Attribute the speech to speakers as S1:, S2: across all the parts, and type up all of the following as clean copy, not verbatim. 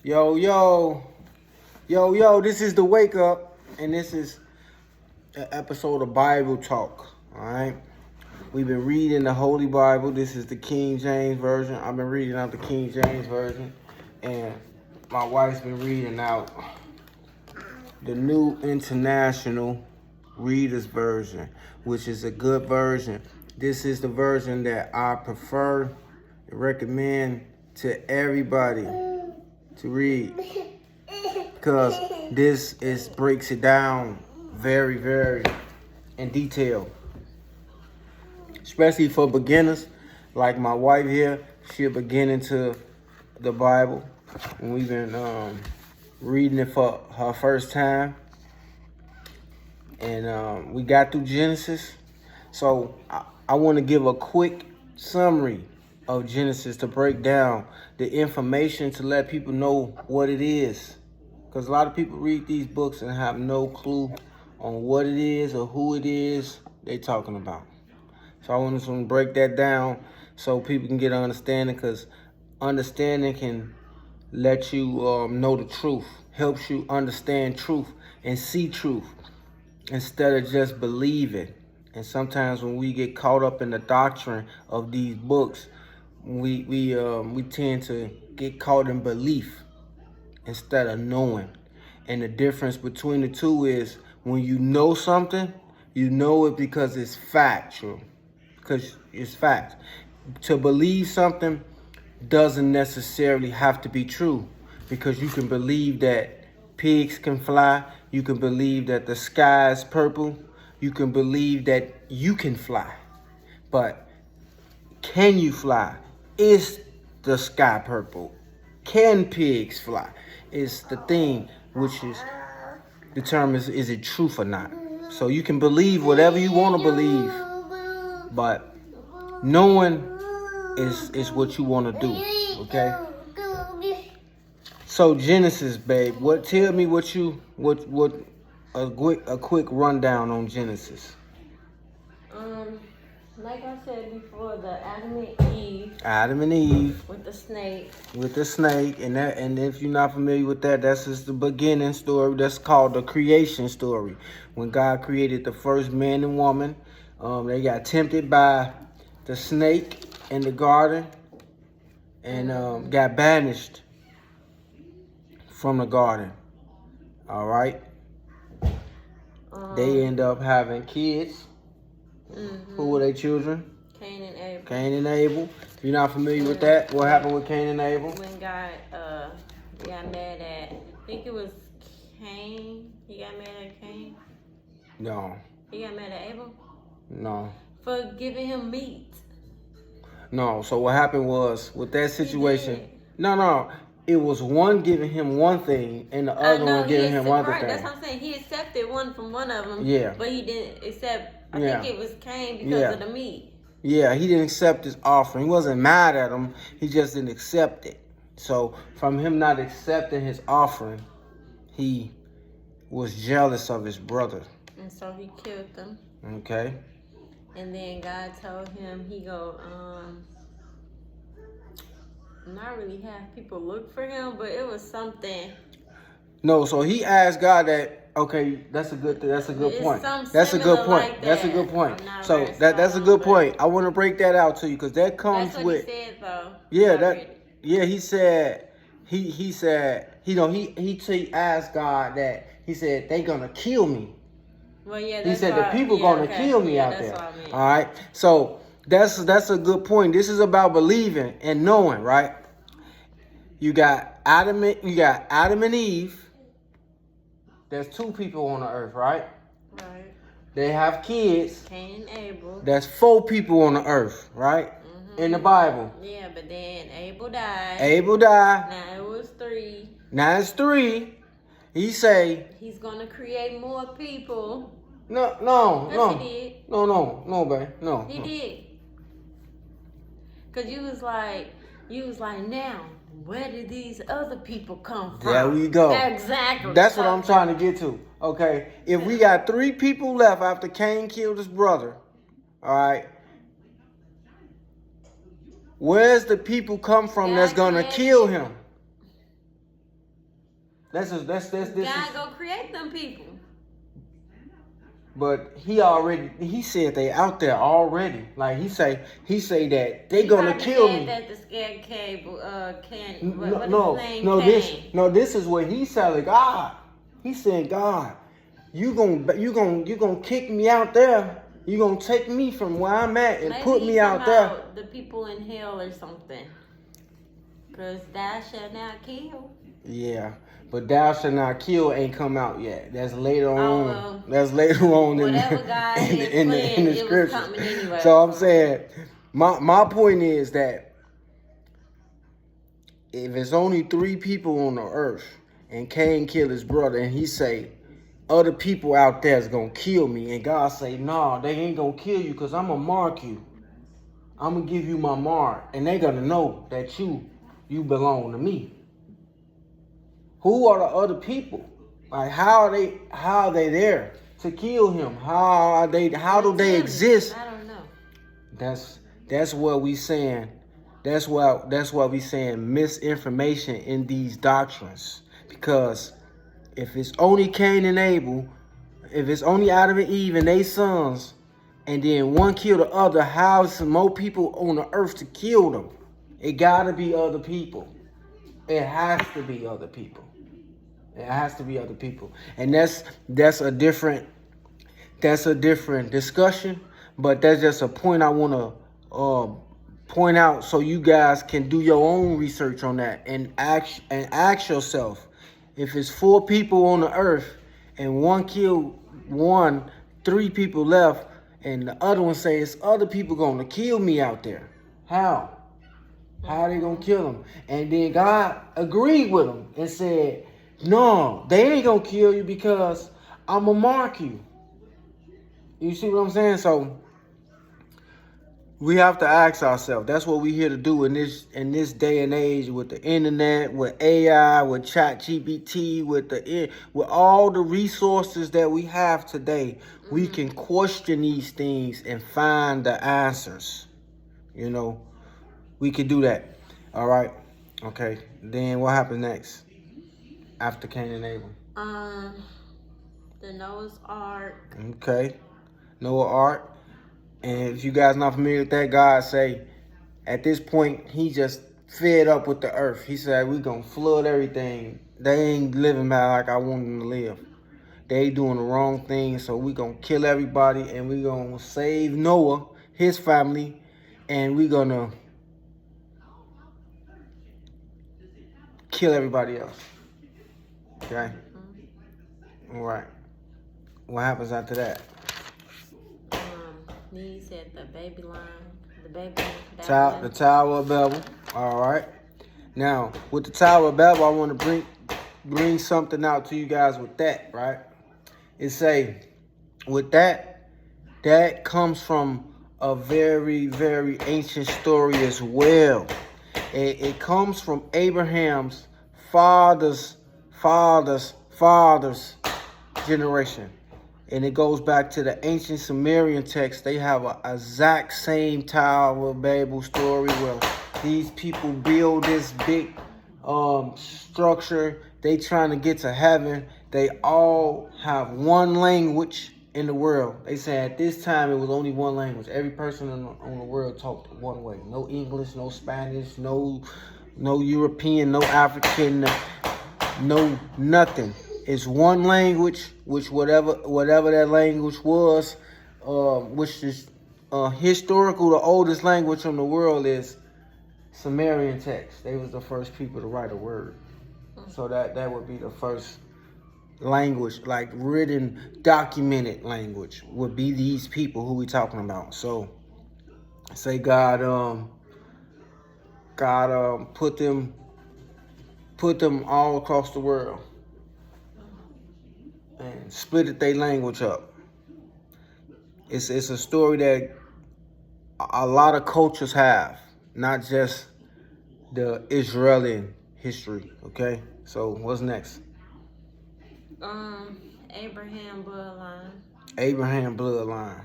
S1: Yo, yo, yo, this is the Wake Up, and this is an episode of Bible Talk. All right, we've been reading the Holy Bible. This is the King James Version. I've been reading out the King James Version, and my wife's been reading out the New International Reader's Version, which is a good version. This is the version that I prefer and recommend to everybody to read, because this breaks it down very in detail, especially for beginners like my wife here. She'll begin into the Bible, and we've been reading it for her first time, and we got through Genesis. So I want to give a quick summary of Genesis to break down the information, to let people know what it is, because a lot of people read these books and have no clue on what it is or who it is they talking about. So I want to break that down so people can get an understanding, because understanding can let you know the truth, helps you understand truth and see truth instead of just believing. And sometimes when we get caught up in the doctrine of these books, we tend to get caught in belief instead of knowing. And the difference between the two is, when you know something, you know it because it's factual, because it's fact. To believe something doesn't necessarily have to be true, because you can believe that pigs can fly, you can believe that the sky is purple, you can believe that you can fly, but can you fly? Is the sky purple? Can pigs fly? Is the thing which is determines, is it truth or not. So you can believe whatever you want to believe, but knowing is what you want to do. Okay. So Genesis, babe. Tell me a quick rundown on Genesis.
S2: Like I said before, the
S1: Adam and Eve
S2: with the snake.
S1: And if you're not familiar with that, that's just the beginning story. That's called the creation story. When God created the first man and woman, they got tempted by the snake in the garden and got banished from the garden. All right. They end up having kids. Who were their children?
S2: Cain and Abel.
S1: Cain and Abel. If you're not familiar with that, what happened with Cain and Abel?
S2: When God got mad at, I think it was Cain. He got mad at Cain.
S1: No.
S2: He got mad at Abel.
S1: No.
S2: For giving him meat.
S1: No. So what happened was, with that situation, no. It was one giving him one thing and the other one giving him other thing.
S2: That's what I'm saying. He accepted one from one of them.
S1: Yeah.
S2: But he didn't accept, I think it was Cain because of the meat.
S1: Yeah, he didn't accept his offering. He wasn't mad at him. He just didn't accept it. So from him not accepting his offering, he was jealous of his brother.
S2: And so he killed them.
S1: Okay.
S2: And then God told him, he go, not really have people look for him, but it was something.
S1: No, so he asked God that. Okay, that's a good point. That's a good point. That's a good point. So that's a good point. I want to break that out to you, because that comes
S2: that's what
S1: with.
S2: He said though.
S1: He said he said, he asked God that. He said, they gonna kill me.
S2: Well, yeah.
S1: He said the people gonna kill me out there.
S2: What I mean.
S1: All right. So that's a good point. This is about believing and knowing, right? You got Adam and Eve. There's two people on the earth, right?
S2: Right.
S1: They have kids.
S2: Cain and Abel.
S1: That's 4 people on the earth, right? In the Bible.
S2: Yeah, but then Abel died.
S1: Now
S2: it was 3.
S1: Now it's 3. He say
S2: he's gonna create more people.
S1: No.
S2: Yes, he did.
S1: No, babe. No.
S2: He did. Cause you was like, now, where did these other people come from?
S1: There we go.
S2: Exactly.
S1: That's what I'm trying to get to. Okay. If we got 3 people left after Cain killed his brother, all right, where's the people come from that's gonna kill him? That's this
S2: God
S1: is.
S2: go create them people.
S1: But he said they out there already. Like he say that they
S2: He
S1: gonna
S2: probably
S1: kill
S2: said
S1: me.
S2: that the scared cable can
S1: No,
S2: what is
S1: no,
S2: his name?
S1: no,
S2: Cain.
S1: this is what he said. God, he said, God, you gonna kick me out there. You gonna take me from where I'm at and
S2: Maybe
S1: put
S2: he
S1: me out
S2: talking
S1: there.
S2: about the people in hell or something. Cause thou shalt not kill.
S1: Yeah, but thou shalt not kill ain't come out yet. That's later on.
S2: Oh, well,
S1: That's later on in
S2: whatever God had
S1: in the
S2: planned, it was
S1: scripture.
S2: coming anyway.
S1: So I'm saying, my point is that if it's only 3 people on the earth and Cain killed his brother and he say other people out there is gonna kill me, and God say, nah, they ain't gonna kill you because I'm gonna mark you. I'm gonna give you my mark, and they gonna know that you belong to me. Who are the other people? Like how are they there to kill him? How do they exist?
S2: I don't know.
S1: That's what we saying. That's why we saying misinformation in these doctrines. Because if it's only Cain and Abel, if it's only Adam and Eve and they sons, and then one kill the other, how is some more people on the earth to kill them? It gotta be other people. It has to be other people. It has to be other people. And that's a different discussion, but that's just a point I want to point out so you guys can do your own research on that and ask yourself, if it's 4 people on the earth and one killed one, 3 people left, and the other one says other people gonna kill me out there. How are they gonna kill him? And then God agreed with him and said, no, they ain't gonna kill you because I'm gonna mark you. You see what I'm saying? So we have to ask ourselves. That's what we're here to do in this day and age, with the internet, with AI, with ChatGPT, with all the resources that we have today. We can question these things and find the answers. You know, we can do that. All right. Okay. Then what happens next after Cain and Abel?
S2: The Noah's Ark.
S1: Okay. Noah's Ark. And if you guys not familiar with that, God say, at this point, he just fed up with the earth. He said, we gonna flood everything. They ain't living like I want them to live. They doing the wrong thing, so we gonna kill everybody, and we gonna save Noah, his family, and we gonna kill everybody else. Okay? All right. What happens after that?
S2: He said the baby line,
S1: the Tower of Babel. All right. Now, with the Tower of Babel, I want to bring something out to you guys with that, right? It say, with that comes from a very, very ancient story as well. It comes from Abraham's father's generation. And it goes back to the ancient Sumerian text. They have a exact same Tower of Babel story where these people build this big structure. They trying to get to heaven. They all have one language in the world. They say at this time it was only one language. Every person on the world talked one way. No English, no Spanish, no European, no African, no nothing. It's one language, which whatever that language was, which is historical. The oldest language in the world is Sumerian text. They was the first people to write a word, so that would be the first language, like written, documented language, would be these people who we talking about. So, say God put them all across the world and split their language up. It's a story that a lot of cultures have, not just the Israeli history. Okay, so what's next?
S2: Abraham bloodline.
S1: Abraham bloodline.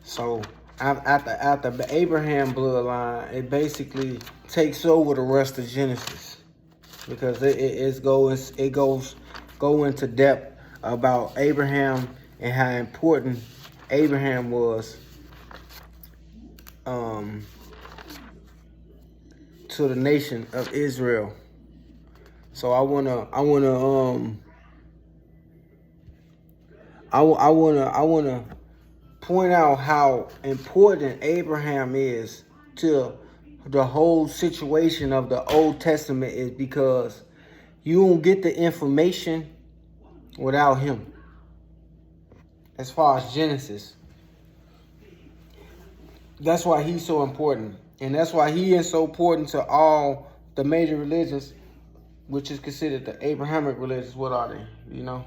S1: So after the Abraham bloodline, it basically takes over the rest of Genesis. because it goes go into depth about Abraham and how important Abraham was to the nation of Israel. So I wanna point out how important Abraham is to the whole situation of the Old Testament, is because you won't get the information without him. As far as Genesis, that's why he's so important, and that's why he is so important to all the major religions, which is considered the Abrahamic religions. What are they? You know,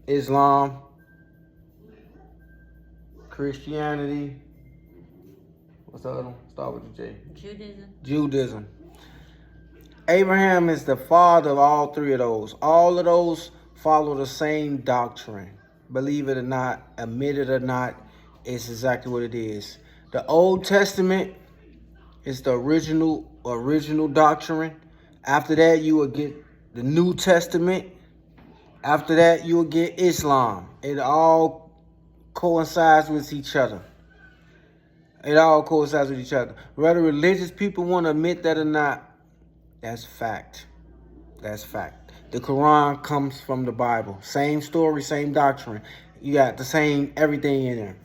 S1: Islam, Christianity. What's the other one? Start with the J. Judaism. Abraham is the father of all three of those. All of those follow the same doctrine. Believe it or not, admit it or not, it's exactly what it is. The Old Testament is the original doctrine. After that, you will get the New Testament. After that, you will get Islam. It all coincides with each other. Whether religious people want to admit that or not, that's fact. That's fact. The Quran comes from the Bible. Same story, same doctrine. You got the same everything in there.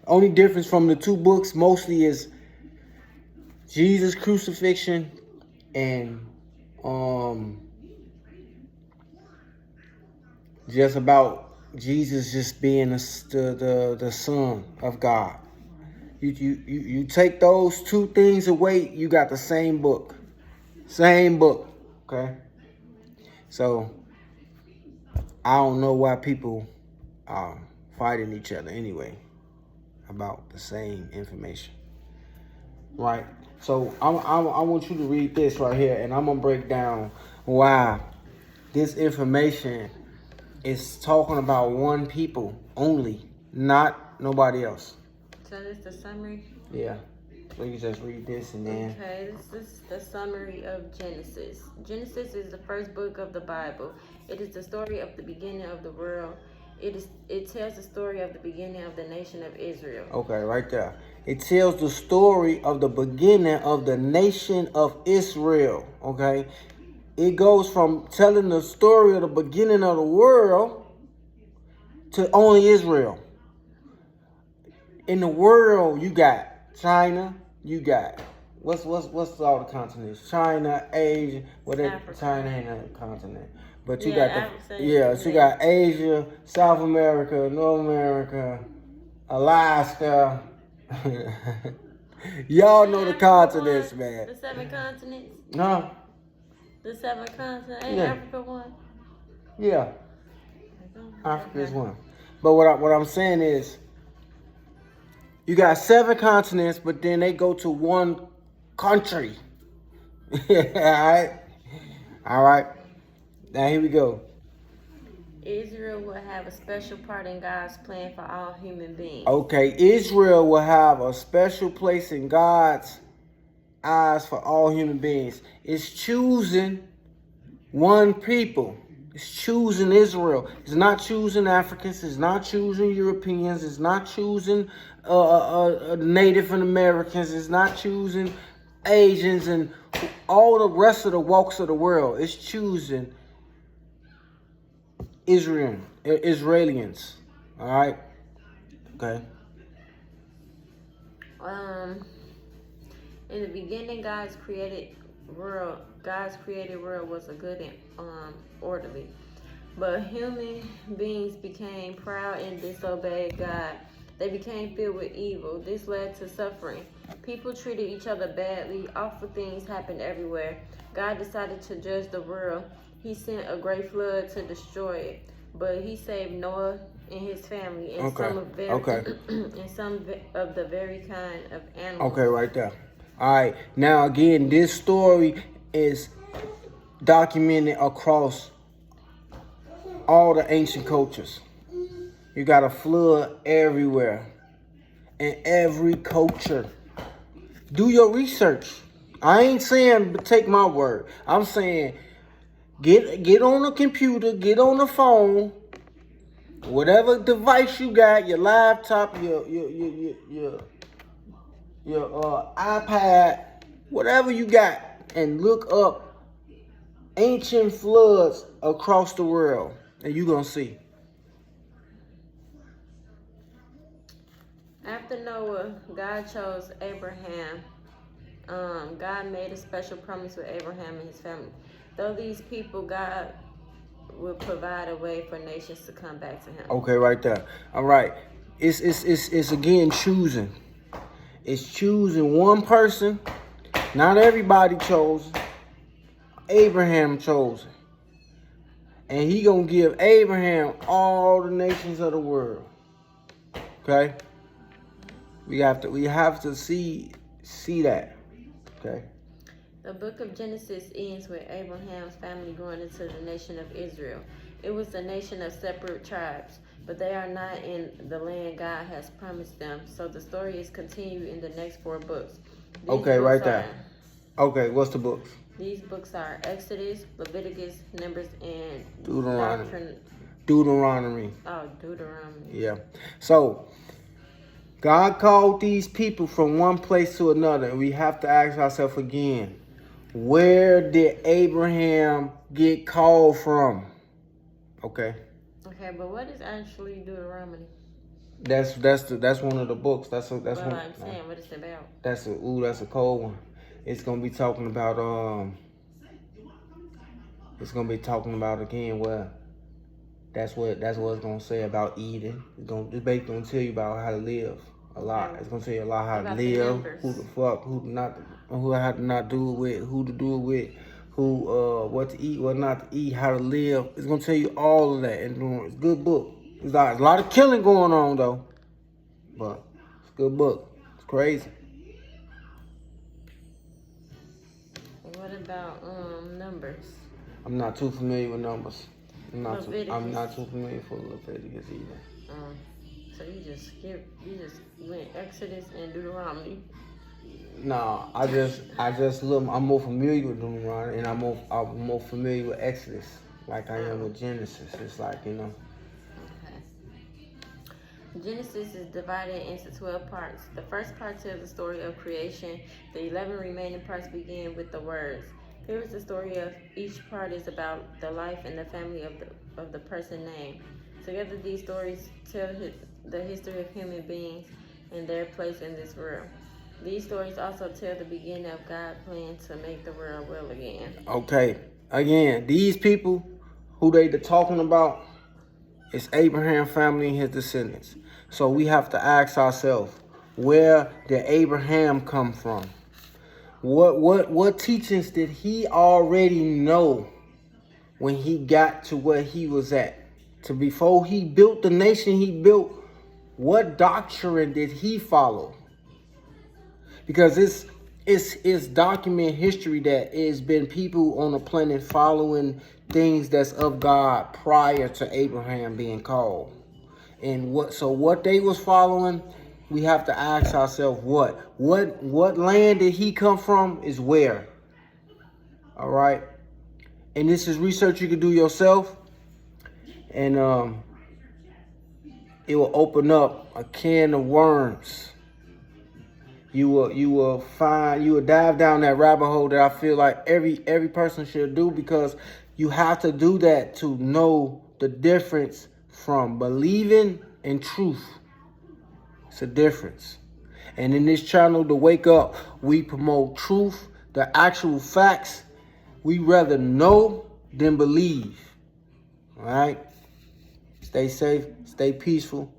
S1: Only difference from the two books mostly is Jesus' crucifixion and just about Jesus just being the Son of God. You take those two things away, you got the same book. Same book. Okay? So I don't know why people are fighting each other anyway about the same information. Right? So I want you to read this right here, and I'm gonna break down why this information is talking about one people only, not nobody else.
S2: So this is the summary?
S1: Yeah. So you just read this and then.
S2: Okay, this is the summary of Genesis. Genesis is the first book of the Bible. It is the story of the beginning of the world. It tells the story of the beginning of the nation of Israel.
S1: Okay, right there. It tells the story of the beginning of the nation of Israel. Okay. It goes from telling the story of the beginning of the world to only Israel. In the world, you got China, you got what's all the continents? China, Asia, whatever. China ain't a continent, but you got so you got Asia, South America, North America, Alaska. Y'all know the continents, man.
S2: The 7 continents.
S1: No.
S2: The 7 continents. Ain't Africa one?
S1: Yeah. Africa is one. But what I'm saying is, you got 7 continents, but then they go to one country. All right. Now here we go.
S2: Israel will have a special part in God's plan for all human beings.
S1: Okay, Israel will have a special place in God's eyes for all human beings. It's choosing one people. It's choosing Israel. It's not choosing Africans. It's not choosing Europeans. It's not choosing Native Americans. It's not choosing Asians and all the rest of the walks of the world. It's choosing Israelians. All right. Okay.
S2: In the beginning, God's created world was a good and orderly. But human beings became proud and disobeyed God. They became filled with evil. This led to suffering. People treated each other badly. Awful things happened everywhere. God decided to judge the world. He sent a great flood to destroy it. But he saved Noah and his family and some of the very kind of animals.
S1: Okay, right there. All right. Now, again, this story is documented across all the ancient cultures. You got a flood everywhere in every culture. Do your research. I ain't saying take my word. I'm saying get on the computer, get on the phone, whatever device you got, your laptop, your iPad, whatever you got, and look up ancient floods across the world, and you're gonna see.
S2: After Noah, God chose Abraham. God made a special promise with Abraham and his family. Though these people, God will provide a way for nations to come back to him.
S1: Okay, right there. All right. It's again choosing. It's choosing one person. Not everybody chosen. Abraham chosen. And he gonna give Abraham all the nations of the world. Okay? We have to see that. Okay?
S2: The book of Genesis ends with Abraham's family growing into the nation of Israel. It was a nation of separate tribes, but they are not in the land God has promised them. So the story is continued in the next 4 books.
S1: Okay, right there. Okay, what's the books?
S2: These books are Exodus, Leviticus, Numbers, and
S1: Deuteronomy.
S2: Deuteronomy.
S1: Yeah. So God called these people from one place to another, and we have to ask ourselves again, where did Abraham get called from? Okay.
S2: Okay, but what is actually Deuteronomy?
S1: That's one of the books. That's
S2: what I'm saying. What is it about?
S1: That's a cold one. It's gonna be talking about It's gonna be talking about again. Well, that's what it's gonna say about Eden. It's basically gonna tell you about how to live a lot. Okay. It's gonna tell you a lot how to live, who the fuck, who how to not do it with, who to do it with, who what to eat, what not to eat, how to live. It's gonna tell you all of that, and it's a good book. There's a lot of killing going on though, but it's a good book. It's crazy.
S2: What about Numbers?
S1: I'm not too familiar with Numbers. I'm not too familiar with Leviticus either.
S2: So you just went Exodus and Deuteronomy.
S1: No, I just look. I'm more familiar with Deuteronomy, and I'm more familiar with Exodus, like I am with Genesis. It's like, you know.
S2: Okay. Genesis is divided into 12 parts. The first part tells the story of creation. The 11 remaining parts begin with the words. Here is the story of each part is about the life and the family of the person named. Together, these stories tell the history of human beings and their place in this world. These stories also tell the beginning of God's plan to make the world well again.
S1: Okay. Again, these people who they talking about is Abraham's family and his descendants. So we have to ask ourselves, where did Abraham come from? What teachings did he already know when he got to where he was at? Before he built the nation he built, what doctrine did he follow? Because it's documented history that it's been people on the planet following things that's of God prior to Abraham being called. And what they was following, we have to ask ourselves what land did he come from is where. All right. And this is research you can do yourself. And it will open up a can of worms. You will dive down that rabbit hole that I feel like every person should do, because you have to do that to know the difference from believing and truth. It's a difference. And in this channel, to Wake Up, we promote truth, the actual facts. We rather know than believe. All right? Stay safe, stay peaceful.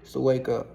S1: It's to Wake Up.